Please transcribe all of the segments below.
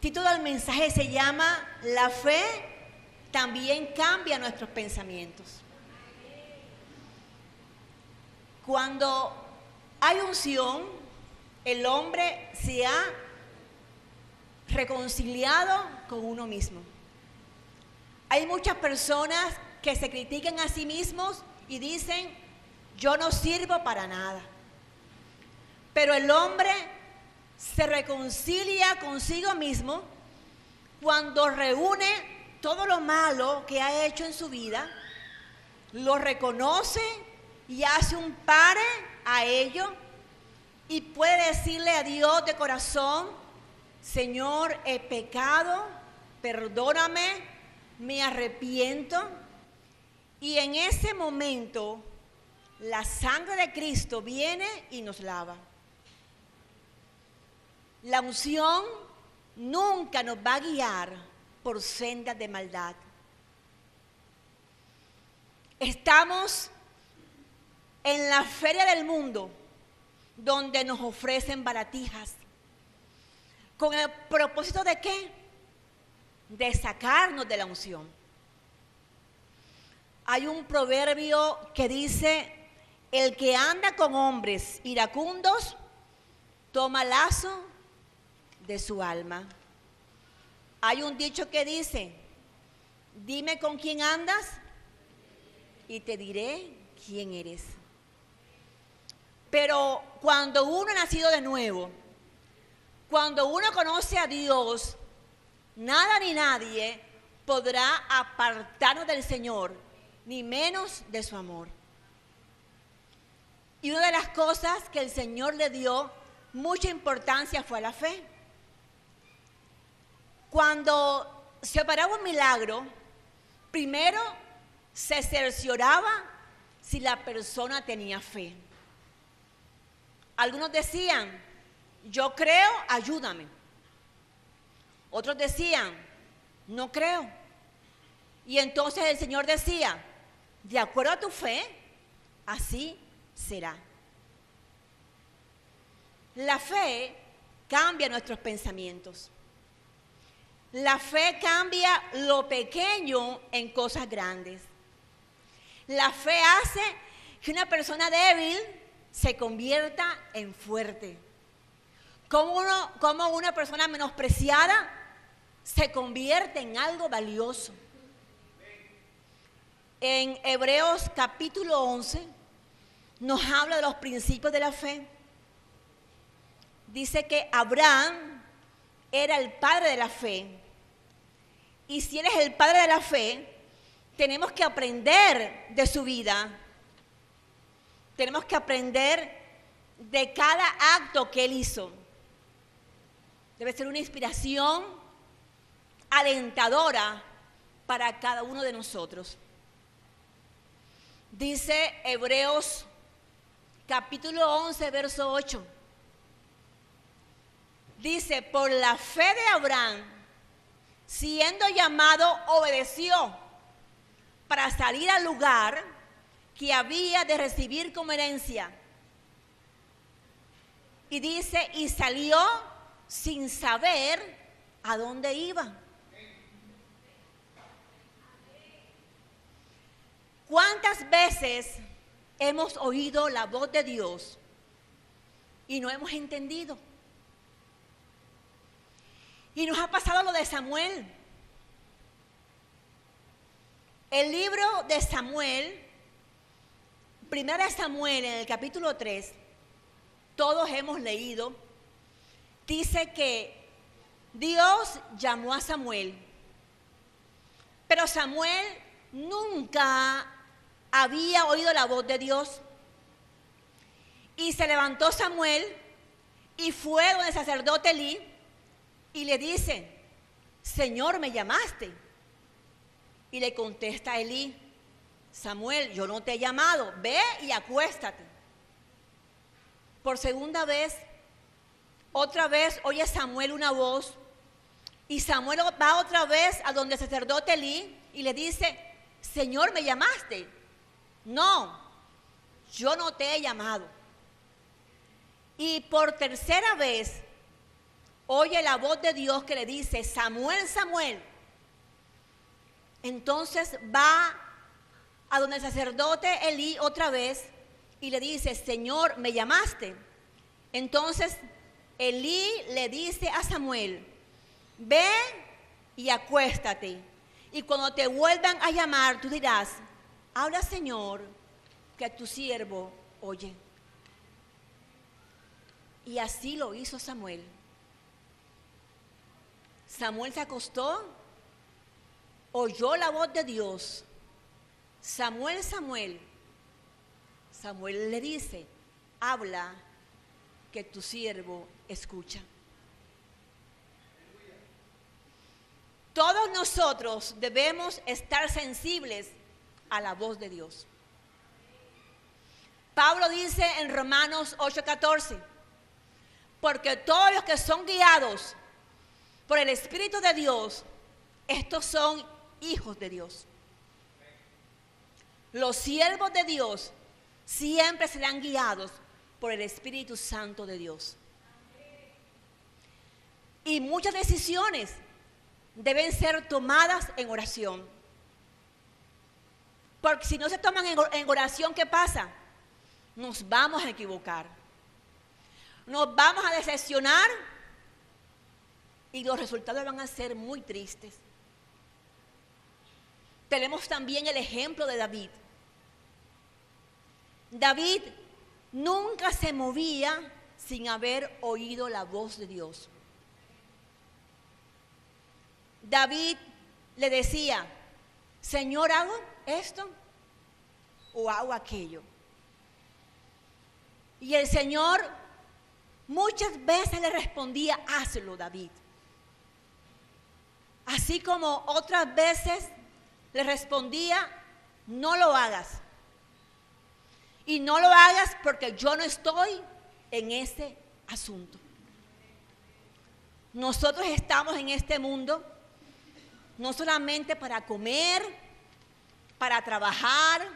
título del mensaje se llama La fe también cambia nuestros pensamientos. Cuando hay unción, el hombre se ha reconciliado con uno mismo. Hay muchas personas que se critican a sí mismos y dicen, yo no sirvo para nada. Pero el hombre se reconcilia consigo mismo cuando reúne todo lo malo que ha hecho en su vida, lo reconoce y hace un pare a ello y puede decirle a Dios de corazón, Señor, he pecado, perdóname, me arrepiento. Y en ese momento la sangre de Cristo viene y nos lava. La unción nunca nos va a guiar por sendas de maldad. Estamos en la feria del mundo donde nos ofrecen baratijas. ¿Con el propósito de qué? De sacarnos de la unción. Hay un proverbio que dice, el que anda con hombres iracundos, toma lazo de su alma. Hay un dicho que dice, dime con quién andas y te diré quién eres. Pero cuando uno ha nacido de nuevo, cuando uno conoce a Dios, nada ni nadie podrá apartarnos del Señor, ni menos de su amor. Y una de las cosas que el Señor le dio mucha importancia fue la fe. Cuando se operaba un milagro, primero se cercioraba si la persona tenía fe. Algunos decían, yo creo, ayúdame. Otros decían, no creo. Y entonces el Señor decía, de acuerdo a tu fe, así será. La fe cambia nuestros pensamientos. La fe cambia lo pequeño en cosas grandes. La fe hace que una persona débil se convierta en fuerte. Como una persona menospreciada se convierte en algo valioso. En Hebreos capítulo 11 nos habla de los principios de la fe. Dice que Abraham era el padre de la fe. Y si eres el padre de la fe, tenemos que aprender de su vida. Tenemos que aprender de cada acto que él hizo. Debe ser una inspiración alentadora para cada uno de nosotros. Dice Hebreos capítulo 11, verso 8. Dice, por la fe de Abraham, siendo llamado, obedeció para salir al lugar que había de recibir como herencia. Y dice, y salió sin saber a dónde iba. ¿Cuántas veces hemos oído la voz de Dios y no hemos entendido? Y nos ha pasado lo de Samuel. El libro de Samuel, primera de Samuel, en el capítulo 3, todos hemos leído, dice que Dios llamó a Samuel, pero Samuel nunca había oído la voz de Dios. Y se levantó Samuel y fue donde el sacerdote Elí y le dice, Señor, ¿me llamaste? Y le contesta Elí, Samuel, yo no te he llamado, ve y acuéstate. Por segunda vez, otra vez oye Samuel una voz y Samuel va otra vez a donde el sacerdote Elí y le dice, Señor, ¿me llamaste? No, yo no te he llamado. Y por tercera vez oye la voz de Dios que le dice, Samuel, Samuel. Entonces va a donde el sacerdote Elí otra vez y le dice, Señor, ¿me llamaste? Entonces Elí le dice a Samuel, ve y acuéstate. Y cuando te vuelvan a llamar, tú dirás, habla, Señor, que tu siervo oye. Y así lo hizo Samuel. Samuel se acostó, oyó la voz de Dios. Samuel, Samuel. Samuel le dice, habla, que tu siervo escucha. Todos nosotros debemos estar sensibles a la voz de Dios. Pablo dice en Romanos 8:14, porque todos los que son guiados por el Espíritu de Dios, estos son hijos de Dios. Los siervos de Dios siempre serán guiados por el Espíritu Santo de Dios. Y muchas decisiones deben ser tomadas en oración. Porque si no se toman en oración, ¿qué pasa? Nos vamos a equivocar. Nos vamos a decepcionar y los resultados van a ser muy tristes. Tenemos también el ejemplo de David. David nunca se movía sin haber oído la voz de Dios. David le decía, Señor, ¿hago esto o hago aquello? Y el Señor muchas veces le respondía, hazlo, David. Así como otras veces le respondía, no lo hagas. Y no lo hagas porque yo no estoy en ese asunto. Nosotros estamos en este mundo no solamente para comer, para trabajar,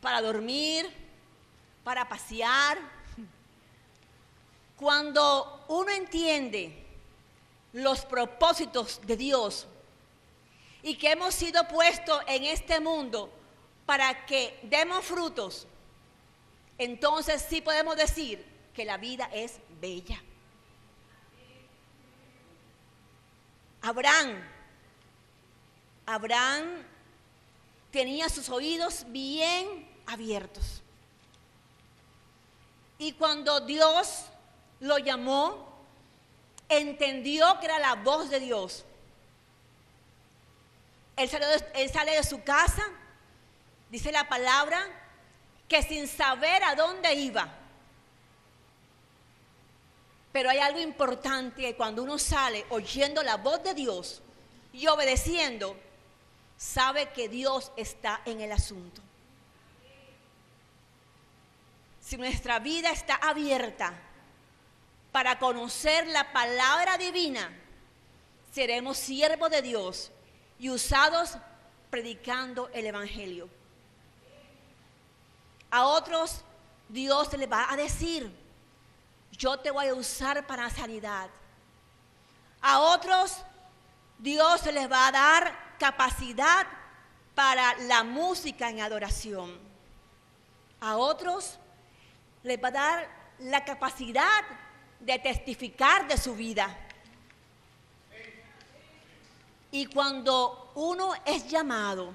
para dormir, para pasear. Cuando uno entiende los propósitos de Dios y que hemos sido puestos en este mundo para que demos frutos, entonces sí podemos decir que la vida es bella. Abraham tenía sus oídos bien abiertos. Y cuando Dios lo llamó, entendió que era la voz de Dios. Él sale de su casa, dice la palabra, que sin saber a dónde iba. Pero hay algo importante, que cuando uno sale oyendo la voz de Dios y obedeciendo, sabe que Dios está en el asunto. Si nuestra vida está abierta para conocer la palabra divina, seremos siervos de Dios y usados predicando el Evangelio. A otros Dios les va a decir, yo te voy a usar para sanidad. A otros Dios les va a dar capacidad para la música en adoración. A otros les va a dar la capacidad de testificar de su vida. Y cuando uno es llamado,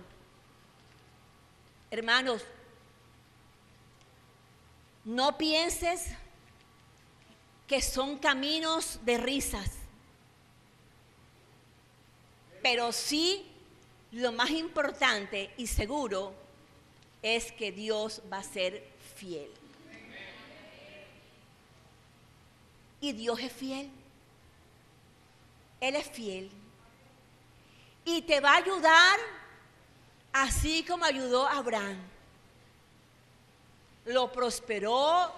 hermanos, no pienses que son caminos de risas, pero sí lo más importante y seguro es que Dios va a ser fiel. Y Dios es fiel. Él es fiel. Y te va a ayudar así como ayudó a Abraham. Lo prosperó,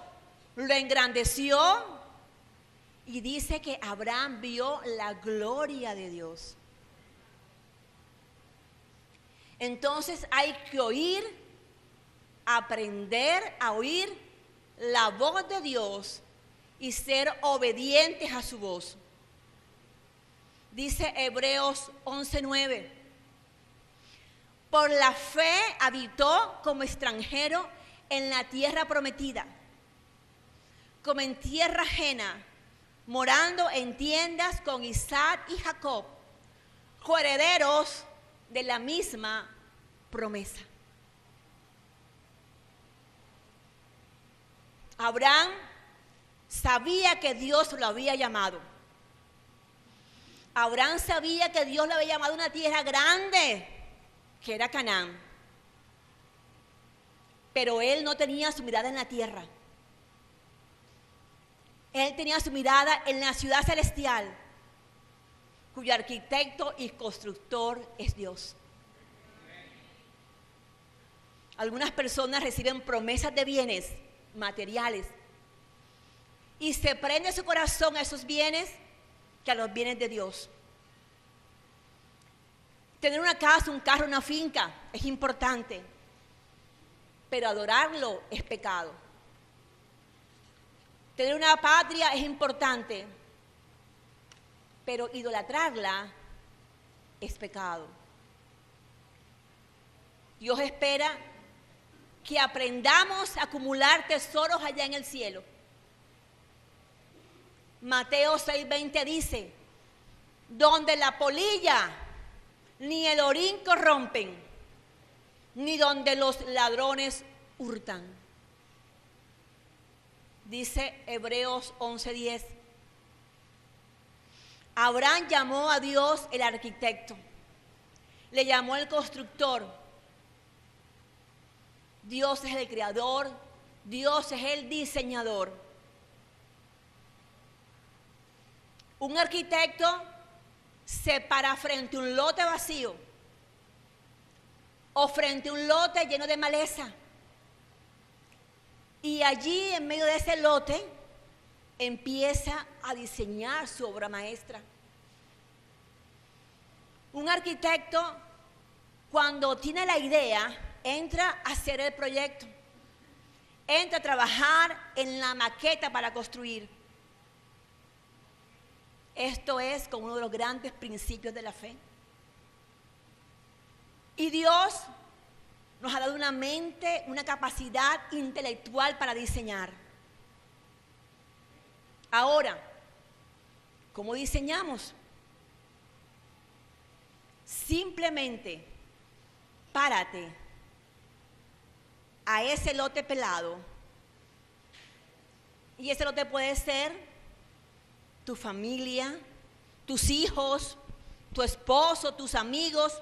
lo engrandeció. Y dice que Abraham vio la gloria de Dios. Entonces hay que oír, aprender a oír la voz de Dios y ser obedientes a su voz. Dice Hebreos 11:9. Por la fe habitó como extranjero en la tierra prometida, como en tierra ajena, morando en tiendas con Isaac y Jacob, coherederos de la misma promesa. Abraham sabía que Dios lo había llamado. Abraham sabía que Dios lo había llamado a una tierra grande, que era Canaán. Pero él no tenía su mirada en la tierra. Él tenía su mirada en la ciudad celestial, cuyo arquitecto y constructor es Dios. Algunas personas reciben promesas de bienes materiales y se prende su corazón a esos bienes que a los bienes de Dios. Tener una casa, un carro, una finca es importante, pero adorarlo es pecado. Tener una patria es importante, pero idolatrarla es pecado. Dios espera que aprendamos a acumular tesoros allá en el cielo. Mateo 6:20 dice, donde la polilla ni el orín corrompen, ni donde los ladrones hurtan. Dice Hebreos 11:10. Abraham llamó a Dios el arquitecto, le llamó el constructor. Dios es el creador, Dios es el diseñador. Un arquitecto se para frente a un lote vacío o frente a un lote lleno de maleza. Y allí, en medio de ese lote, empieza a diseñar su obra maestra. Un arquitecto, cuando tiene la idea, entra a hacer el proyecto, entra a trabajar en la maqueta para construir. Esto es como uno de los grandes principios de la fe. Y Dios nos ha dado una mente, una capacidad intelectual para diseñar. Ahora, ¿cómo diseñamos? Simplemente párate a ese lote pelado. Y ese lote puede ser tu familia, tus hijos, tu esposo, tus amigos,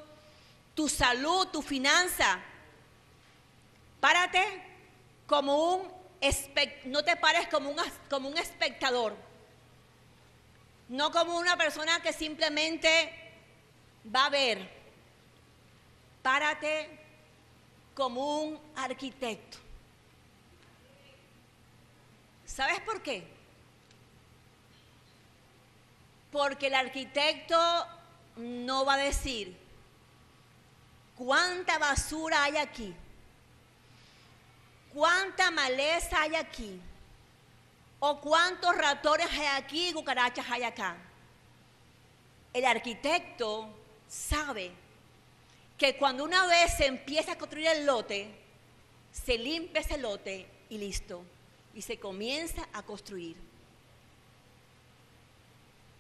tu salud, tu finanza. Párate como no te pares como un espectador, no como una persona que simplemente va a ver. Párate como un arquitecto. ¿Sabes por qué? Porque el arquitecto no va a decir cuánta basura hay aquí, cuánta maleza hay aquí, o cuántos ratones hay aquí y cucarachas hay acá. El arquitecto sabe que cuando una vez se empieza a construir el lote, se limpia ese lote y listo, y se comienza a construir.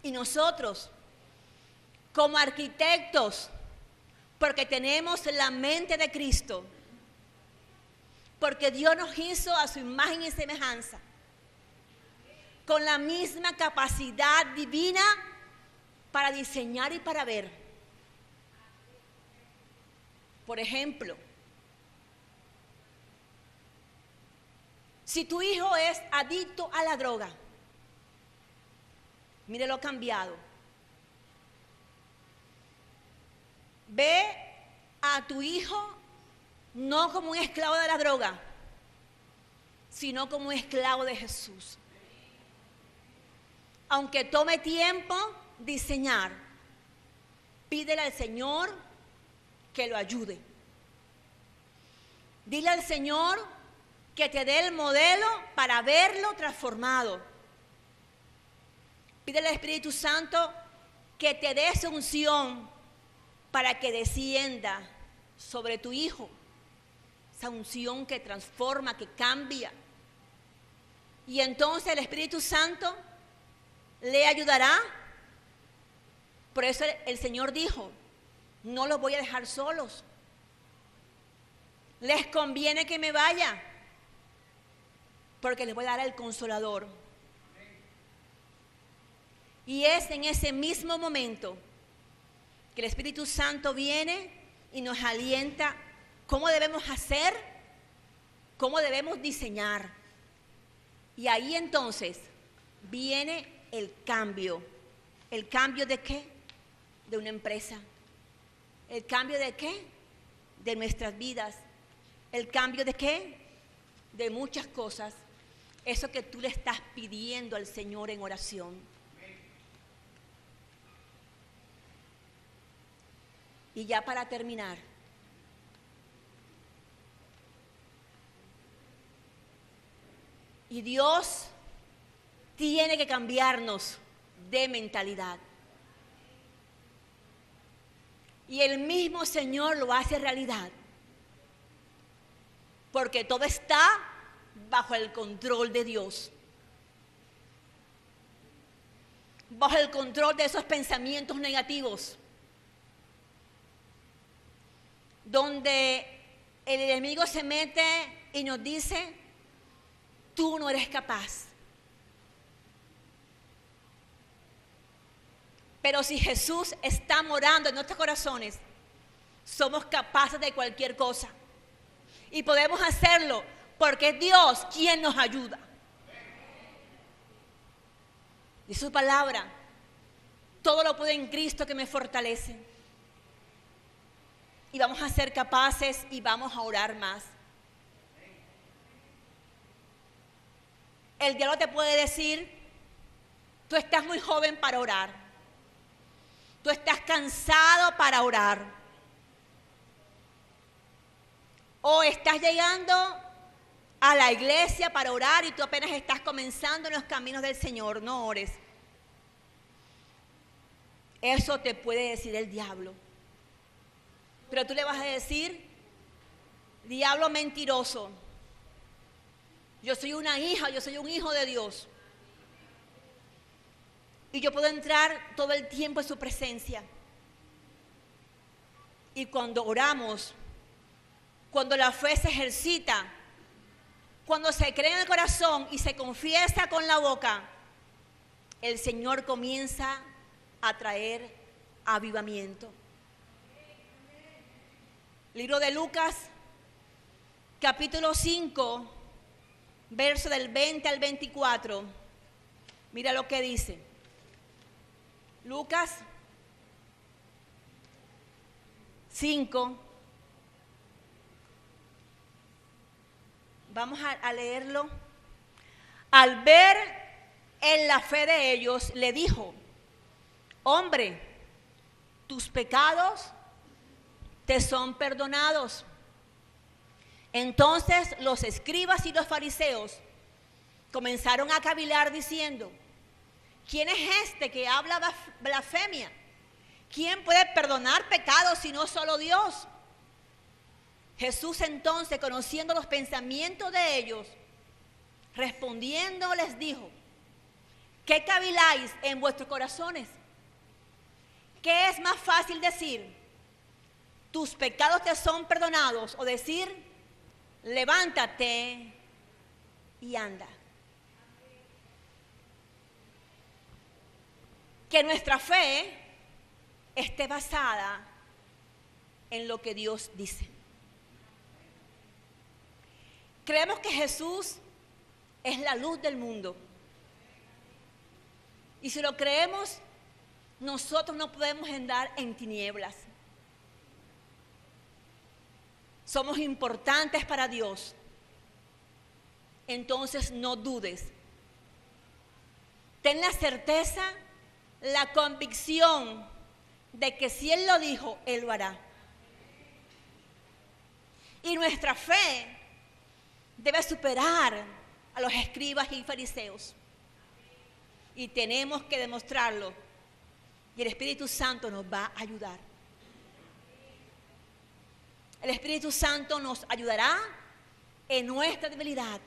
Y nosotros, como arquitectos, porque tenemos la mente de Cristo, porque Dios nos hizo a su imagen y semejanza, con la misma capacidad divina para diseñar y para ver. Por ejemplo, si tu hijo es adicto a la droga, mire lo cambiado. Ve a tu hijo no como un esclavo de la droga, sino como un esclavo de Jesús. Aunque tome tiempo diseñar, pídele al Señor que lo ayude. Dile al Señor que te dé el modelo para verlo transformado. Pídele al Espíritu Santo que te dé esa unción para que descienda sobre tu hijo. Esa unción que transforma, que cambia. Y entonces el Espíritu Santo le ayudará. Por eso el Señor dijo, no los voy a dejar solos. Les conviene que me vaya, porque les voy a dar el Consolador. Y es en ese mismo momento que el Espíritu Santo viene y nos alienta cómo debemos hacer, cómo debemos diseñar. Y ahí entonces viene el cambio. ¿El cambio de qué? De una empresa. ¿El cambio de qué? De nuestras vidas. ¿El cambio de qué? De muchas cosas. Eso que tú le estás pidiendo al Señor en oración. Y ya para terminar, y Dios tiene que cambiarnos de mentalidad. Y el mismo Señor lo hace realidad. Porque todo está bajo el control de Dios. Bajo el control de esos pensamientos negativos. Donde el enemigo se mete y nos dice, tú no eres capaz. Pero si Jesús está morando en nuestros corazones, somos capaces de cualquier cosa. Y podemos hacerlo porque es Dios quien nos ayuda. Y su palabra, todo lo puedo en Cristo que me fortalece. Y vamos a ser capaces y vamos a orar más. El diablo te puede decir, tú estás muy joven para orar. Tú estás cansado para orar. O estás llegando a la iglesia para orar y tú apenas estás comenzando en los caminos del Señor. No ores. Eso te puede decir el diablo. Pero tú le vas a decir, diablo mentiroso. Yo soy una hija, yo soy un hijo de Dios. Y yo puedo entrar todo el tiempo en su presencia. Y cuando oramos, cuando la fe se ejercita, cuando se cree en el corazón y se confiesa con la boca, el Señor comienza a traer avivamiento. Libro de Lucas, capítulo 5, verso del 20 al 24. Mira lo que dice. Lucas 5. Vamos a leerlo. Al ver en la fe de ellos, le dijo, hombre, tus pecados te son perdonados. Entonces los escribas y los fariseos comenzaron a cavilar diciendo, ¿quién es este que habla blasfemia? ¿Quién puede perdonar pecados si no solo Dios? Jesús entonces, conociendo los pensamientos de ellos, respondiendo les dijo, ¿qué caviláis en vuestros corazones? ¿Qué es más fácil decir? Tus pecados te son perdonados, o decir, levántate y anda. Que nuestra fe esté basada en lo que Dios dice. Creemos que Jesús es la luz del mundo. Y si lo creemos, nosotros no podemos andar en tinieblas. Somos importantes para Dios. Entonces no dudes. Ten la certeza, la convicción de que si Él lo dijo, Él lo hará. Y nuestra fe debe superar a los escribas y fariseos. Y tenemos que demostrarlo Y el Espíritu Santo nos va a ayudar. El Espíritu Santo nos ayudará en nuestra debilidad.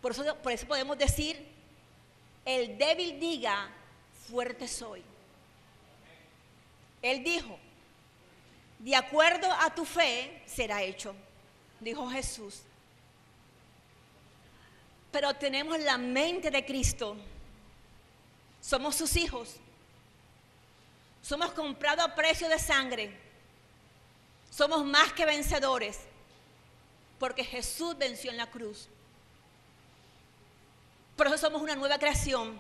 Por eso podemos decir, el débil diga, fuerte soy. Él dijo, de acuerdo a tu fe será hecho, dijo Jesús. Pero tenemos la mente de Cristo. Somos sus hijos. Somos comprados a precio de sangre. Somos más que vencedores, porque Jesús venció en la cruz. Por eso somos una nueva creación.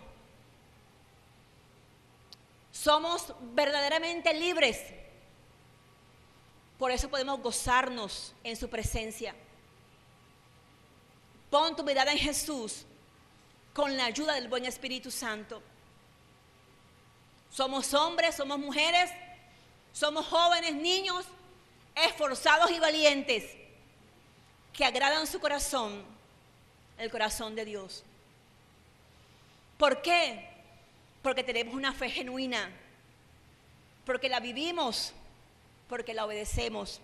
Somos verdaderamente libres. Por eso podemos gozarnos en su presencia. Pon tu mirada en Jesús con la ayuda del buen Espíritu Santo. Somos hombres, somos mujeres, somos jóvenes, niños, esforzados y valientes, que agradan su corazón, el corazón de Dios. ¿Por qué? Porque tenemos una fe genuina, porque la vivimos, porque la obedecemos.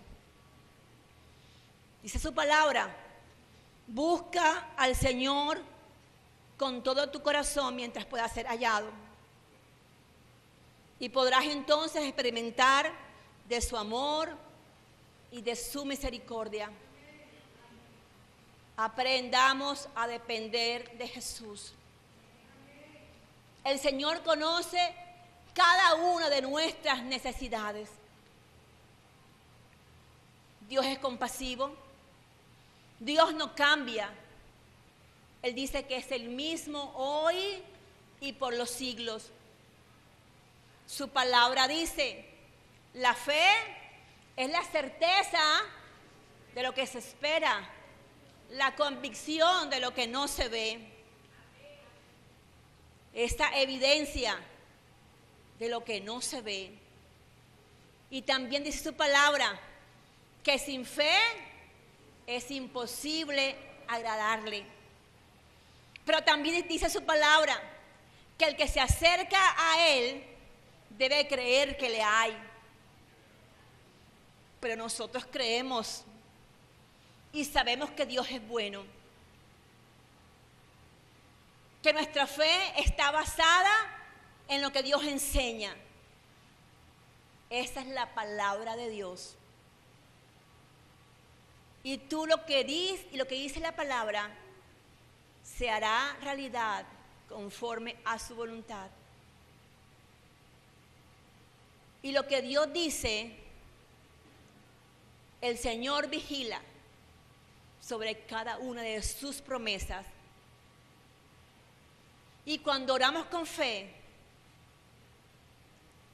Dice su palabra, busca al Señor con todo tu corazón mientras pueda ser hallado. Y podrás entonces experimentar de su amor y de su misericordia. Aprendamos a depender de Jesús. El Señor conoce cada una de nuestras necesidades. Dios es compasivo. Dios no cambia. Él dice que es el mismo hoy y por los siglos. Su palabra dice, la fe es la certeza de lo que se espera, la convicción de lo que no se ve. Esta evidencia de lo que no se ve. Y también dice su palabra que sin fe es imposible agradarle. Pero también dice su palabra que el que se acerca a Él debe creer que le hay. Pero nosotros creemos y sabemos que Dios es bueno. Que nuestra fe está basada en lo que Dios enseña. Esa es la palabra de Dios. Y tú lo que dice la palabra se hará realidad conforme a su voluntad. Y lo que Dios dice, el Señor vigila sobre cada una de sus promesas. Y cuando oramos con fe,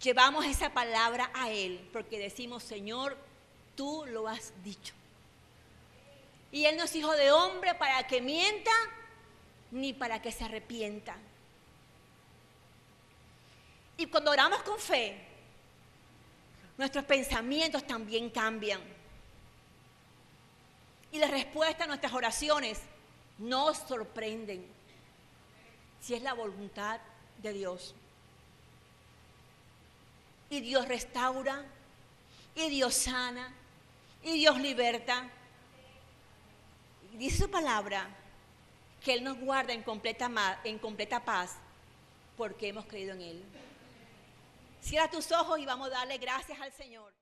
llevamos esa palabra a Él, porque decimos, Señor, tú lo has dicho. Y Él no es hijo de hombre para que mienta, ni para que se arrepienta. Y cuando oramos con fe, nuestros pensamientos también cambian. Y la respuesta a nuestras oraciones nos sorprenden, si es la voluntad de Dios. Y Dios restaura, y Dios sana, y Dios liberta. Y dice su palabra que Él nos guarda en completa paz, porque hemos creído en Él. Cierra tus ojos y vamos a darle gracias al Señor.